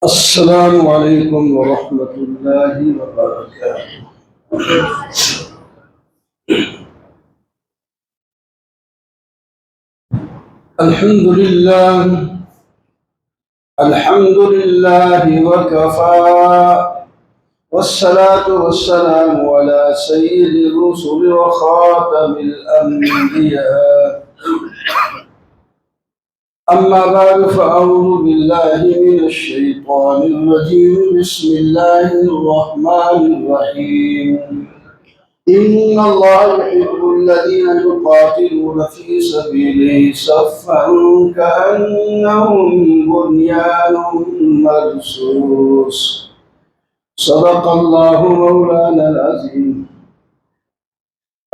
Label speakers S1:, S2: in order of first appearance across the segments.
S1: السلام علیکم ورحمۃ اللہ وبرکاتہ۔ الحمد للہ وکفى والصلاة والسلام على سید الرسل وخاتم الانبیاء، اما بعد فاعوذ باللہ من الشیطان الرجیم، بسم اللہ الرحمن الرحیم۔ إن الله يحب الذين يقاتلون في سبيله صفا كأنهم بنيان مرصوص، صدق الله مولانا العظيم۔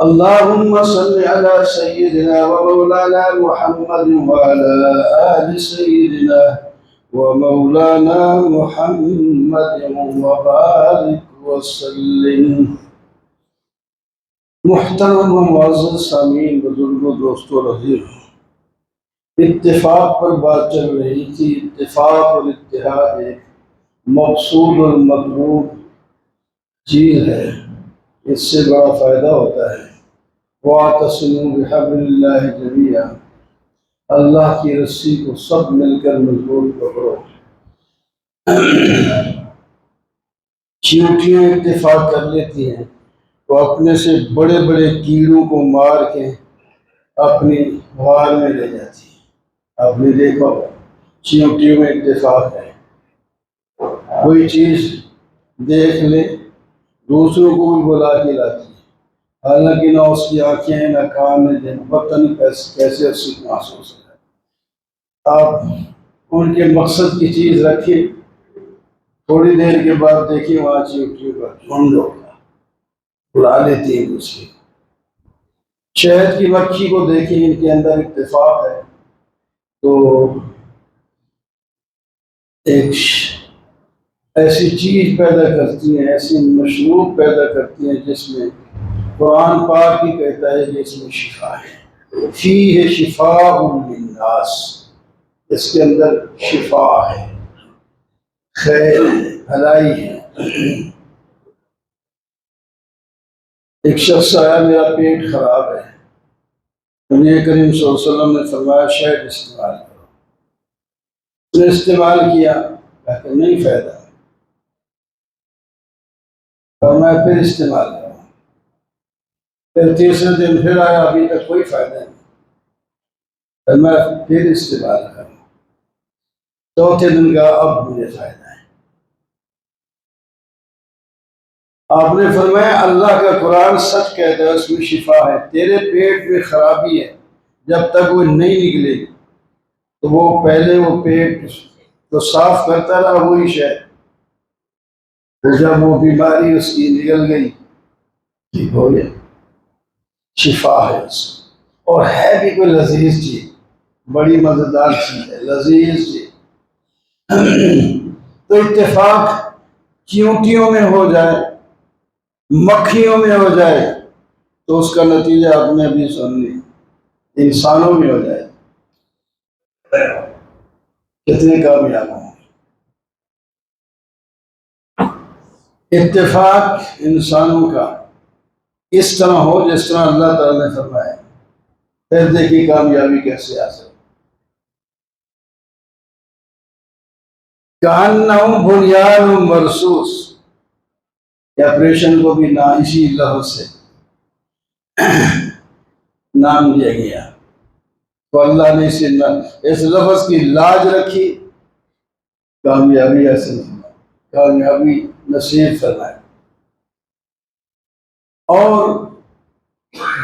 S1: اللهم صل على سيدنا ومولانا محمد وعلى آل سيدنا ومولانا محمد وبارك وسلم۔ محترم و معزز سامعین، بزرگوں، دوستوں، عزیزوں، اتفاق پر بات چل رہی تھی۔ اتفاق اور اتحاد ایک مقصود اور مطلوب چیز ہے، اس سے بڑا فائدہ ہوتا ہے۔ وَاعْتَصِمُوا بِحَبْلِ اللَّهِ جَمِيعًا، اللہ کی رسی کو سب مل کر مضبوط پکڑو۔ چیونٹیاں اتفاق کر لیتی ہیں تو اپنے سے بڑے بڑے کیڑوں کو مار کے اپنی غار میں لے جاتی ہیں۔ آپ نے دیکھا چیونٹیوں میں اتفاق ہے، کوئی چیز دیکھ لے دوسروں کو بھی بلا کے لاتی ہے، حالانکہ نہ اس کی آنکھیں ہیں نہ کان ہیں، دن پتہ نہیں کیسے اس سے محسوس ہے۔ آپ ان کے مقصد کی چیز رکھیں، تھوڑی دیر کے بعد دیکھیں وہاں چیونٹیوں کا جھنڈ ہوگا، اڑا لیتی ہیں دوسری۔ شہد کی مکھی کو دیکھیں، ان کے اندر اتفاق ہے تو ایک ایسی چیز پیدا کرتی ہیں، ایسی مشروب پیدا کرتی ہیں جس میں قرآن پاک ہی کہتا ہے کہ اس میں شفا ہے۔ فیہ شفاء للناس، اس کے اندر شفا ہے، خیر ہے، بھلائی ہے۔ ایک شخص آیا، میرا پیٹ خراب ہے، نبی کریم صلی اللہ علیہ وسلم نے فرمایا شہد استعمال کرو۔ اس نے استعمال کیا، کہتے نہیں فائدہ، فرمایا پھر استعمال کرو۔ پھر تیسرے دن پھر آیا، ابھی تک کوئی فائدہ نہیں، فرمایا پھر استعمال کرو۔ چوتھے دن کا اب مجھے فائدہ ہے۔ آپ نے فرمایا اللہ کا قرآن سچ کہتا ہے، اس میں شفا ہے۔ تیرے پیٹ میں خرابی ہے، جب تک وہ نہیں نکلے گی تو وہ پہلے وہ پیٹ تو صاف کرتا رہا وہی شہد، جب وہ بیماری اس کی نکل گئی ٹھیک ہو گیا، شفا ہے اس میں، اور ہے بھی کوئی لذیذ چیز، بڑی مزیدار چیز ہے، لذیذ چیز۔ تو اتفاق چیونٹیوں میں ہو جائے، مکھیوں میں ہو جائے تو اس کا نتیجہ آپ نے ابھی سن لی، انسانوں میں ہو جائے کتنے کامیاب ہوں۔ اتفاق انسانوں کا اس طرح ہو جس طرح اللہ تعالی نے فرمایا، پھر دیکھیے کامیابی کیسے آ سکتی۔ کأنہم بنیان مرصوص، آپریشن کو بھی اسی لفظ سے نام دیا گیا، تو اللہ نے اس لفظ کی لاج رکھی، کامیابی حاصل فرمائی، کامیابی نصیب فرمائی۔ اور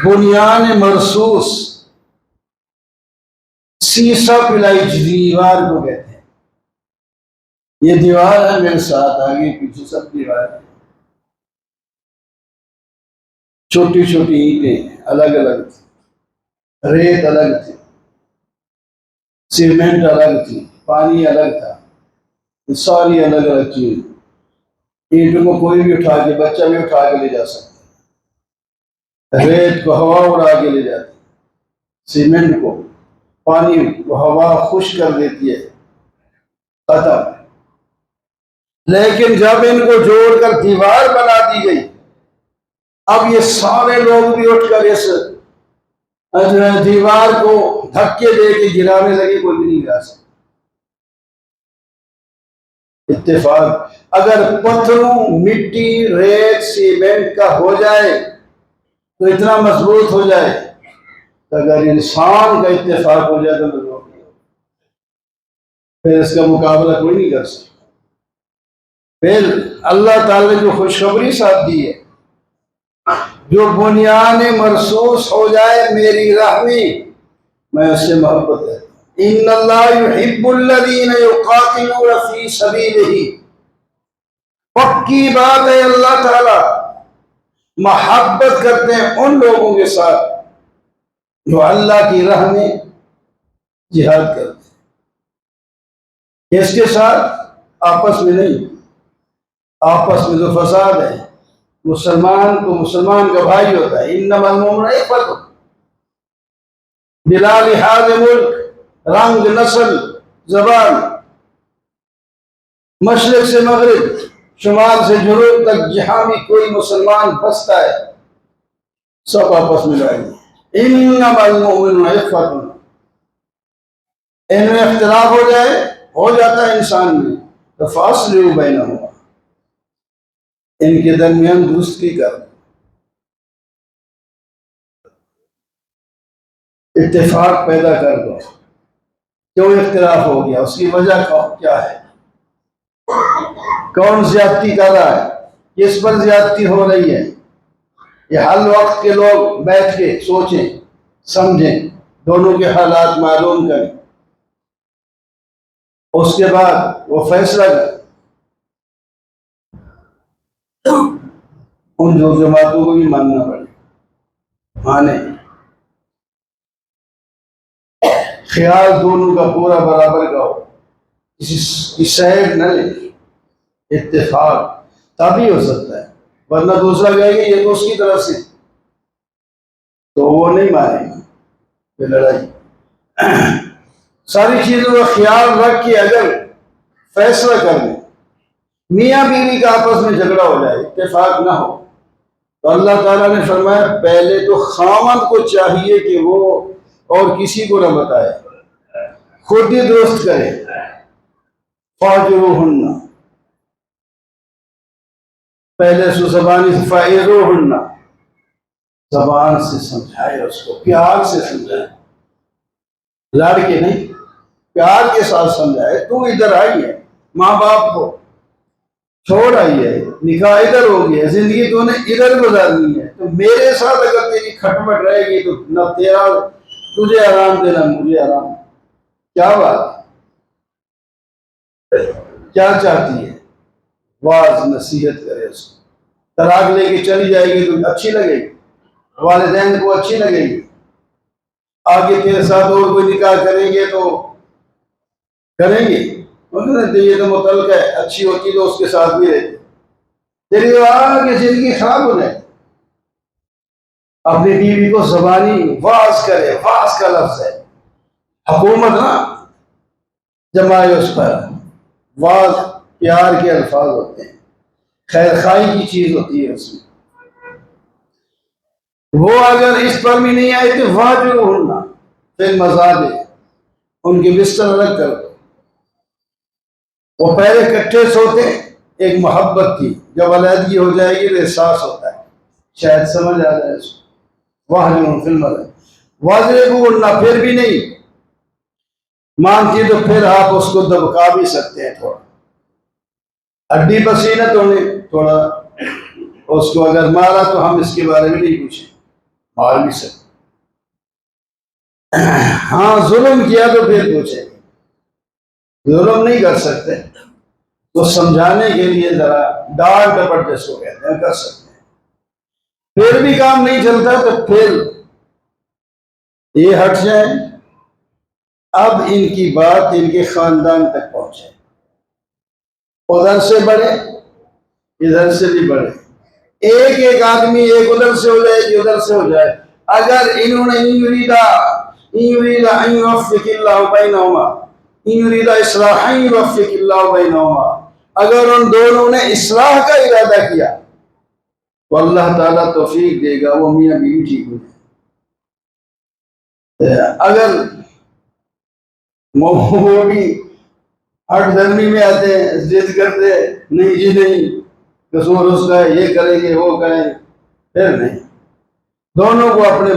S1: بنیان مرصوص، سیسا پلائی دیوار کو کہتے ہیں۔ یہ دیوار ہے میرے ساتھ، آگے پیچھے سب دیوار ہے، چھوٹی چھوٹی اینٹیں الگ الگ تھی، ریت الگ تھی، سیمنٹ الگ تھی، پانی الگ تھا، ساری الگ الگ چیز۔ اینٹوں کو کوئی بھی اٹھا کے، بچہ بھی اٹھا کے لے جا سکتا ہے، ریت کو ہوا اڑا کے لے جاتی، سیمنٹ کو پانی ہوا خشک کر دیتی ہے، ختم۔ لیکن جب ان کو جوڑ کر دیوار بنا دی گئی، اب یہ سارے لوگ بھی اٹھ کر اس دیوار کو دھکے دے کے گرانے لگے، کوئی بھی نہیں گرا سکتا۔ اتفاق اگر پتھروں، مٹی، ریت، سیمنٹ کا ہو جائے تو اتنا مضبوط ہو جائے، اگر انسان کا اتفاق ہو جائے تو مضبوط نہیں ہوگا، پھر اس کا مقابلہ کوئی نہیں کر سکتا۔ پھر اللہ تعالی نے جو خوشخبری ساتھ دی ہے، جو بنیاد مرصوص ہو جائے میری رحمی، میں اس سے محبت ہے۔ ان اللہ یحب الذین یقاتلون فی سبیلہ، پکی بات ہے اللہ تعالی محبت کرتے ہیں ان لوگوں کے ساتھ جو اللہ کی راہ میں جہاد کرتے ہیں۔ اس کے ساتھ آپس میں نہیں، آپس میں جو فساد ہے، مسلمان کو مسلمان کا بھائی ہوتا ہے، انما المؤمنون اخوۃ، بلا لحاظ ملک، رنگ، نسل، زبان، مشرق سے مغرب، شمال سے جنوب تک جہاں بھی کوئی مسلمان بستا ہے سب آپس میں لائیں گے۔ انما المؤمنون اخوۃ، ان میں اختلاف ہو جاتا ہے انسان میں تو فاصلوا بینہما، ان کے درمیان درستی کر، اتفاق پیدا کر دو۔ کیوں اختلاف ہو گیا، اس کی وجہ کیا ہے، کون زیادتی کر رہا ہے، کس پر زیادتی ہو رہی ہے، یہ ہر وقت کے لوگ بیٹھ کے سوچیں، سمجھیں، دونوں کے حالات معلوم کریں، اس کے بعد وہ فیصلہ کریں۔ ان جو جماعتوں کو بھی ماننا پڑے، مانے، خیال دونوں کا پورا برابر کا ہو، کسی کی سائڈ نہ لے، اتفاق تبھی ہو سکتا ہے، ورنہ دوسرا کہے گا یہ تو اس کی طرف سے، تو وہ نہیں مانے گا، یہ لڑائی۔ ساری چیزوں کا خیال رکھ کے اگر فیصلہ کر لیں، میاں بیوی کا آپس میں جھگڑا ہو جائے، اتفاق نہ ہو، تو اللہ تعالیٰ نے فرمایا پہلے تو خاوند کو چاہیے کہ وہ اور کسی کو نہ بتائے، خود ہی درست کرے۔ فاجروہن، پہلے سو زبانی سے فائروہن، زبان سے سمجھائے، اس کو پیار سے سمجھائے، لڑ کے نہیں، پیار کے ساتھ سمجھائے۔ تو ادھر آئی ہے، ماں باپ کو چھوڑ آئی ہے، نکاح ادھر ہو گیا، زندگی تو نے ادھر گزارنی ہے، تو میرے ساتھ اگر تیری کھٹپٹ رہے گی تو نہ تیرا تجھے آرام دینا مجھے آرام۔ کیا بات کیا چاہتی ہے، واعظ نصیحت کرے اس کو۔ طلاق لے کے چلی جائے گی تو اچھی لگے گی، والدین کو اچھی لگے گی، آگے تیرے ساتھ اور کوئی نکاح کریں گے تو کریں گے، یہ تو متعلق ہے، اچھی ہوتی تو اس کے ساتھ بھی رہتی، تیری آگے زندگی خراب ہو جائے۔ اپنی بیوی کو زبانی واعظ کرے، واعظ کا لفظ ہے، حکومت نہ جمائے اس پر، واعظ پیار کے الفاظ ہوتے ہیں، خیر خواہی کی چیز ہوتی ہے اس میں۔ وہ اگر اس پر بھی نہیں آئے تو فاجروہن فی المضاجع، ان کے بستر الگ کر دو۔ وہ پہلے کٹھے سوتے، ایک محبت تھی، جب علیحدگی ہو جائے گی تو احساس ہوتا ہے، شاید سمجھ آ جائے اس کو۔ واجروہن فی المضاجع واضربوہن، پھر بھی نہیں مانتی تو پھر آپ اس کو دبکا بھی سکتے ہیں، تھوڑا ہڈی پسینہ تو نہیں، تھوڑا اس کو اگر مارا تو ہم اس کے بارے میں نہیں پوچھیں، مار بھی سکتے، ہاں ظلم کیا تو پھر پوچھیں، ظلم نہیں کر سکتے تو سمجھانے کے لیے ذرا ڈانٹ ڈپٹ جس کو کہتے ہیں کر سکتے ہیں۔ پھر بھی کام نہیں چلتا تو پھر یہ ہٹ جائیں، اب ان کی بات ان کے خاندان تک پہنچے، ادھر سے بڑھے ادھر سے بھی بڑھے، ایک آدمی ایک ادھر سے ہو جائے کہ ادھر سے ہو جائے۔ اگر انہوں نے إن يريد أن يوفق الله بينهما إن يريد إصلاحا يوفق الله بينهما اگر ان دونوں نے اصلاح کا ارادہ کیا تو اللہ تعالیٰ توفیق دے گا، وہ میاں بیوی ٹھیک ہو جائے۔ اگر وہ بھی ہٹ دھرمی میں آتے ہیں، ضد کرتے نہیں جی نہیں قصور اس کا ہے، یہ کریں گے وہ کریں گے، پھر نہیں، دونوں کو اپنے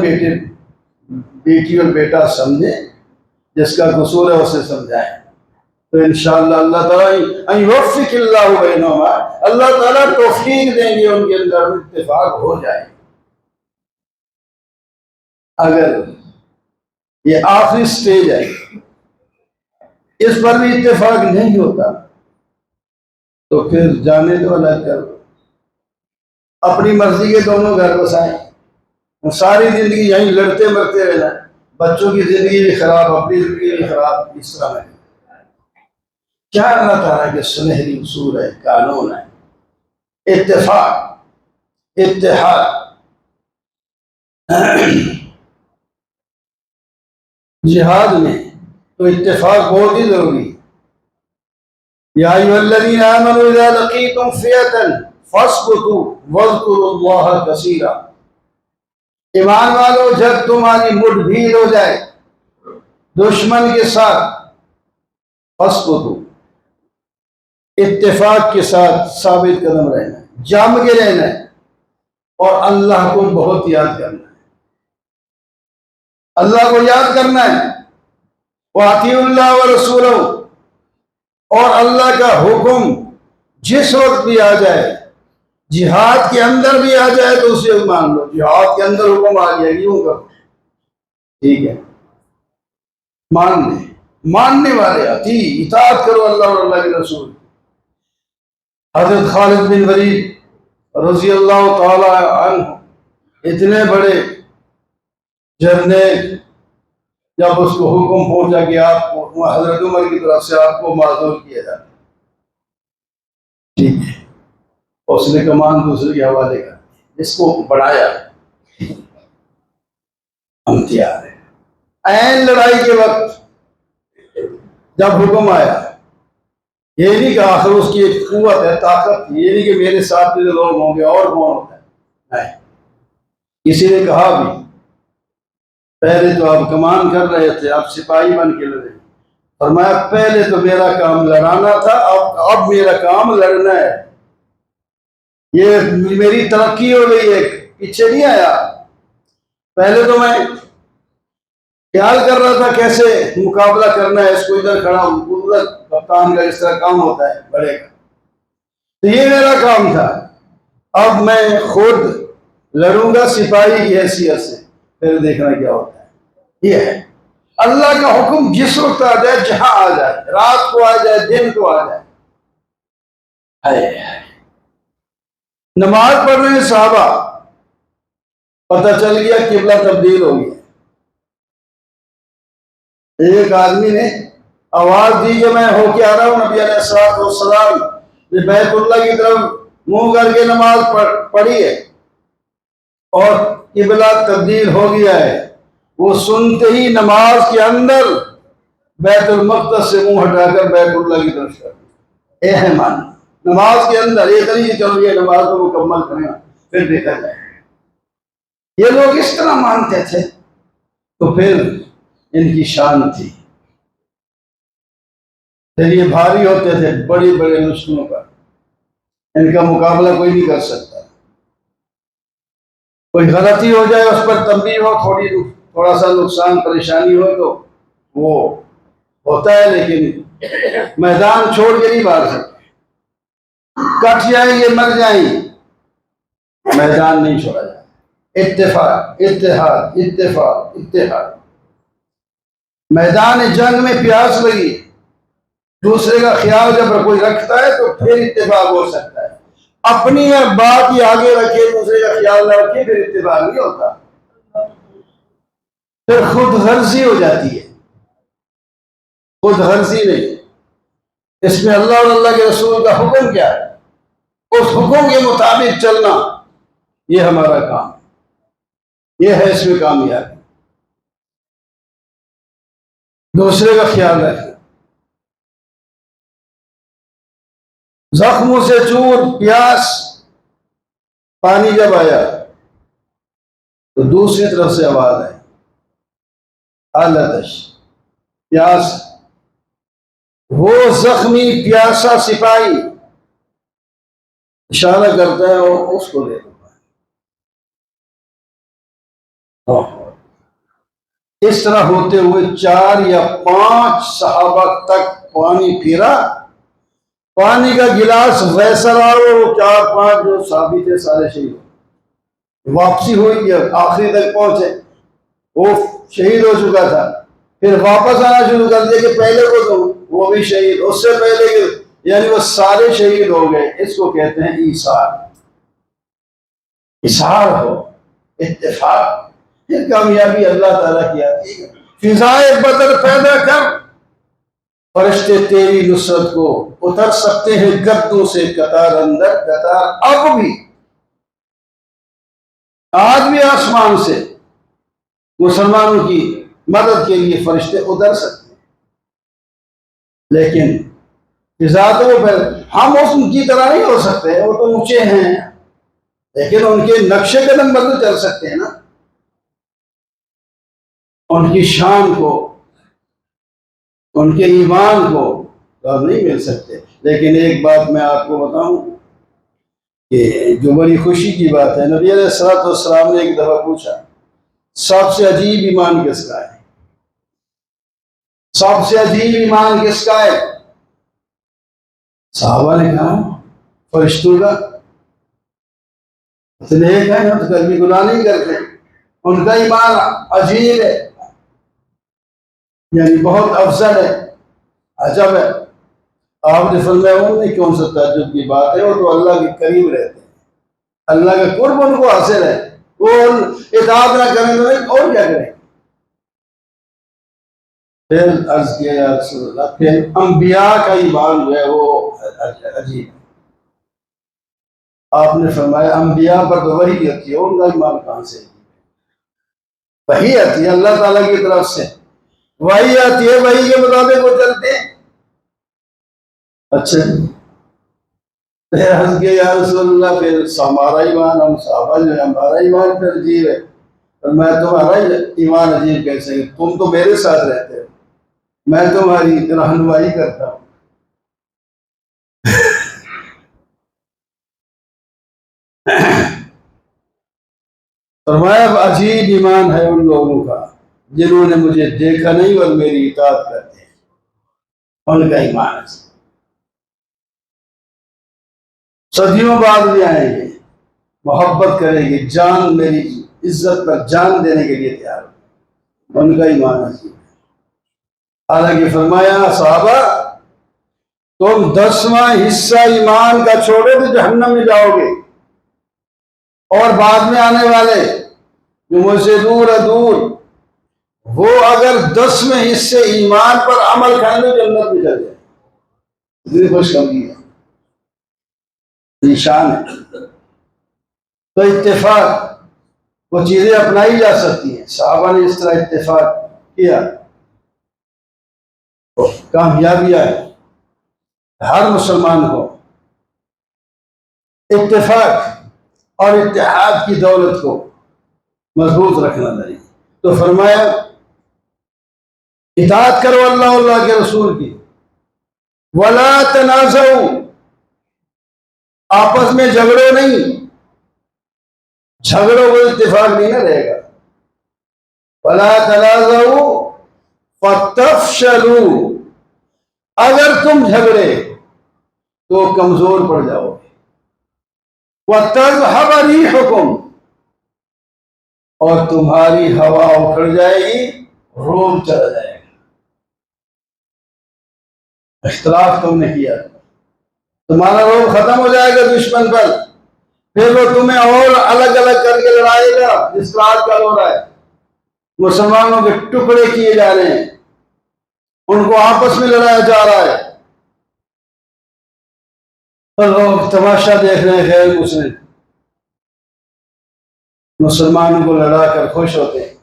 S1: بیٹی اور بیٹا سمجھیں، جس کا قصور ہے اسے سمجھائیں، تو انشاءاللہ اللہ تعالیٰ یوفق اللہ بینہما، اللہ تعالیٰ توفیق دیں گے، ان کے اندر اتفاق ہو جائے۔ اگر یہ آخری سٹیج ہے، اس پر بھی اتفاق نہیں ہوتا تو پھر جانے دو، الگ کر دو، اپنی مرضی کے دونوں گھر بسائیں، ساری زندگی یہیں لڑتے مرتے رہنا، بچوں کی زندگی بھی خراب، اپنی زندگی بھی خراب، اس طرح نہیں۔ کیا اللہ تعالیٰ کے سنہری اصول ہے، قانون ہے، اتفاق، اتحاد۔ جہاد میں تو اتفاق بہت ہی ضروری ہے۔ یا ایھا الذین آمنوا اذا لقیتم فئۃ فاثبتوا واذکروا اللہ کثیرا، ایمان والو جب تمہاری مٹ بھیڑ ہو جائے دشمن کے ساتھ، فاثبتوا، اتفاق کے ساتھ ثابت قدم رہنا ہے، جم کے رہنا ہے، اور اللہ کو بہت یاد کرنا ہے، اللہ کو یاد کرنا ہے، وَأَطِيعُوا اللَّهَ وَرَسُولَهُ، اور اللہ کا حکم جس وقت بھی آ جائے، جہاد کے اندر بھی آ جائے تو اسے مان لو، جہاد کے اندر حکم آ گیا یوں کرو، ٹھیک ہے، مان لیں، ماننے والے اطاعت کرو اللہ اور اللہ کے رسول۔ حضرت خالد بن ولید رضی اللہ تعالی عنہ، اتنے بڑے جرنیل، جب اس کو حکم پہنچا کہ آپ کو حضرت عمر کی طرف سے آپ کو معذور کیا جائے، ٹھیک ہے، اس نے کمان دوسرے کے حوالے کر اس کو بڑھایا، ہم تیار ہیں۔ عین لڑائی کے وقت جب حکم آیا، یہ نہیں کہ آخر اس کی ایک قوت ہے، طاقت، یہ نہیں کہ میرے ساتھ بھی لوگ ہوں گے اور کون ہوتا ہے، نہیں، کسی نے کہا بھی پہلے تو آپ کمان کر رہے تھے، آپ سپاہی بن کے لڑے، فرمایا پہلے تو میرا کام لڑانا تھا، اب میرا کام لڑنا ہے، یہ میری ترقی ہو گئی ہے، پیچھے نہیں آیا، پہلے تو میں خیال کر رہا تھا کیسے مقابلہ کرنا ہے، اس کو ادھر کھڑا ہوں، ادھر کپتان کا اس طرح کام ہوتا ہے بڑے کا، تو یہ میرا کام تھا، اب میں خود لڑوں گا سپاہی کی حیثیت سے، پھر دیکھنا کیا ہوتا ہے۔ یہ ہے اللہ کا حکم، جس وقت آ جائے، جہاں آ جائے، رات کو آ جائے، دن کو آ جائے۔ نماز پڑھ رہے ہیں صحابہ، پتہ چل گیا قبلہ تبدیل ہو گیا، ایک آدمی نے آواز دی کہ میں ہو کے آ رہا ہوں، نبی علیہ السلام نے بیت اللہ کی طرف منہ کر کے نماز پڑھی ہے اور قبلہ تبدیل ہو گیا ہے، وہ سنتے ہی نماز کے اندر بیت المقدس سے منہ ہٹا کر بیت اللہ کی طرف کر دیا۔ اے ہے مان، نماز کے اندر ایک نہیں کہ چلو یہ نماز کو مکمل کریں پھر دیکھا جائے، یہ لوگ اس طرح مانتے تھے، تو پھر ان کی شان تھی، پھر یہ بھاری ہوتے تھے بڑی بڑے دشمنوں پر، ان کا مقابلہ کوئی نہیں کر سکتا، کوئی غلطی ہو جائے اس پر تنبیہ ہو، تھوڑا سا نقصان پریشانی ہو تو وہ ہوتا ہے، لیکن میدان چھوڑ کے نہیں بھاگ سکتے، کٹ جائیں گے مر جائیں گے، میدان نہیں چھوڑا جائے۔ اتفاق، اتحاد، اتفاق، اتحاد۔ میدان جنگ میں پیاس لگی، دوسرے کا خیال جب کوئی رکھتا ہے تو پھر اتفاق ہو سکتا ہے، اپنی بات ہی آگے رکھے دوسرے کا خیال نہ رکھے پھر اتفاق نہیں ہوتا، پھر خود غرضی ہو جاتی ہے، خود غرضی نہیں۔ اس میں اللہ اور اللہ کے رسول کا حکم کیا ہے، اس حکم کے مطابق چلنا، یہ ہمارا کام، یہ ہے اس میں کامیابی۔ دوسرے کا خیال رکھیں. زخموں سے چور پیاس پانی جب آیا تو دوسری طرف سے آواز آئی آلتش پیاس. وہ زخمی پیاسا سپاہی اشارہ کرتا ہے اور اس کو دے دو. اس طرح ہوتے ہوئے 4 یا 5 صحابہ تک پانی پھیرا. پانی کا گلاس ویسا رہا وہ 4-5 جو صحابی تھے سارے شہید. واپسی ہوئی جب آخری تک پہنچے وہ شہید ہو چکا تھا. پھر واپس آنا شروع کر دیا کہ پہلے کو تو وہ بھی شہید, اس سے پہلے کہ یعنی وہ سارے شہید ہو گئے. اس کو کہتے ہیں ایثار. ایثار ہو اتفاق. پھر کامیابی اللہ تعالیٰ کی آتی ہے. فضائے بدر پیدا کر, فرشتے تیری نصرت کو اتر سکتے ہیں گردوں سے قطار اندر قطار. اب بھی آج بھی آسمان سے مسلمانوں کی مدد کے لیے فرشتے اتر سکتے ہیں, لیکن فضا تو ہم ان کی طرح نہیں ہو سکتے. وہ تو اونچے ہیں لیکن ان کے نقش قدم پر تو چل سکتے ہیں نا. ان کی شان کو ان کے ایمان کو نہیں مل سکتے. لیکن ایک بات میں آپ کو بتاؤں کہ جو بڑی خوشی کی بات ہے, نبی علیہ الصلوۃ والسلام نے ایک دفعہ پوچھا سب سے عجیب ایمان کس کا ہے؟ سب سے عجیب ایمان کس کا ہے؟ صحابہ نے کہا فرشتوں کا. نیک ہے نا تو کبھی گناہ نہیں کرتے, ان کا ایمان عجیب ہے یعنی بہت افضل ہے, عجب ہے. آپ نے فرمایا ان میں کون سا تعجب کی بات ہے, وہ تو اللہ کے قریب رہتے ہیں, اللہ کا قرب ان کو حاصل ہے. وہ اطاعت نہ کریں تو اور کیا کریں. پھر عرض کیا یا رسول اللہ, پھر انبیاء کا ایمان جو ہے وہ عجیب. آپ نے فرمایا انبیاء پر تو وحی آتی ہے, ان کا ایمان کہاں سے؟ وحی آتی ہے اللہ تعالیٰ کی طرف سے, وحی آتی ہے, وحی کے مطابق وہ چلتے ہیں. اچھا پھر عرض کیا یا رسول اللہ, پھر ہمارا ایمان, ہم صحابہ جو ہے ہمارا ایمان پھر عجیب ہے. میں تمہارا ایمان عجیب کیسے؟ تم تو میرے ساتھ رہتے ہو, میں تمہاری رہنمائی کرتا ہوں. فرمایا عجیب ایمان ہے ان لوگوں کا جنہوں نے مجھے دیکھا نہیں اور میری اطاعت کرتے ہیں. ان کا ایمان ہے. صدیوں بعد بھی آئیں گے, محبت کریں گے, جان میری عزت پر جان دینے کے لیے تیار ہو. ان کا ایمان ہے. حالانکہ فرمایا صحابہ تم 10واں حصہ ایمان کا چھوڑے تو جہنم میں جاؤ گے, اور بعد میں آنے والے جو مجھ سے دور ہے دور, وہ اگر 10ویں حصے ایمان پر عمل کریں تو جنت میں چل جائے. اتنی خوشخبری ہے, نشان ہے. تو اتفاق وہ چیزیں اپنائی جا سکتی ہیں. صحابہ نے اس طرح اتفاق کیا, کامیابی آئی. ہر مسلمان کو اتفاق اور اتحاد کی دولت کو مضبوط رکھنا چاہیے. تو فرمایا اطاعت کرو اللہ کے رسول کی. ولا تنازعوا, آپس میں جھگڑو نہیں, جھگڑوں کو اتفاق نہیں نہ رہے گا. ولا تنازعوا فتفشلوا, اگر تم جھگڑے تو کمزور پڑ جاؤ گے. وَتَذْهَبَ رِيحُكُمْ, اور تمہاری ہوا اکھڑ جائے گی, روم چلا جائے گا. اختلاف تم نے کیا, تمہارا روم ختم ہو جائے گا دشمن پر, پھر وہ تمہیں اور الگ الگ کر کے لڑائے گا. جس طرح آج کل ہو رہا ہے, مسلمانوں کے ٹکڑے کیے جا رہے ہیں, ان کو آپس میں لڑایا جا رہا ہے, اور لوگ تماشا دیکھ رہے ہیں. غیر مسلم مسلمانوں کو لڑا کر خوش ہوتے ہیں,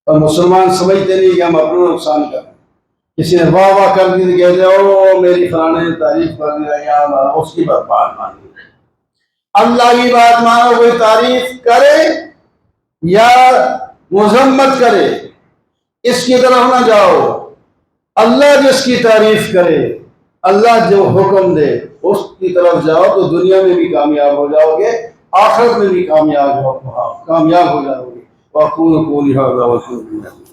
S1: اور مسلمان سمجھتے نہیں کہ ہم اپنا نقصان کر رہے ہیں. کسی نے واہ واہ کر دی کہہ دیا او میری فلانے نے تعریف کر دیا یا اس کی بات مانی. اللہ کی بات مانو, کوئی تعریف کرے یا مذمت کرے اس کی طرف نہ جاؤ. اللہ جس کی تعریف کرے, اللہ جو حکم دے اس کی طرف جاؤ تو دنیا میں بھی کامیاب ہو جاؤ گے, آخرت میں بھی کامیاب ہو جاؤ گے. وَأَقُولُ قَوْلِي هَٰذَا وَأَسْتَغْفِرُ اللَّهَ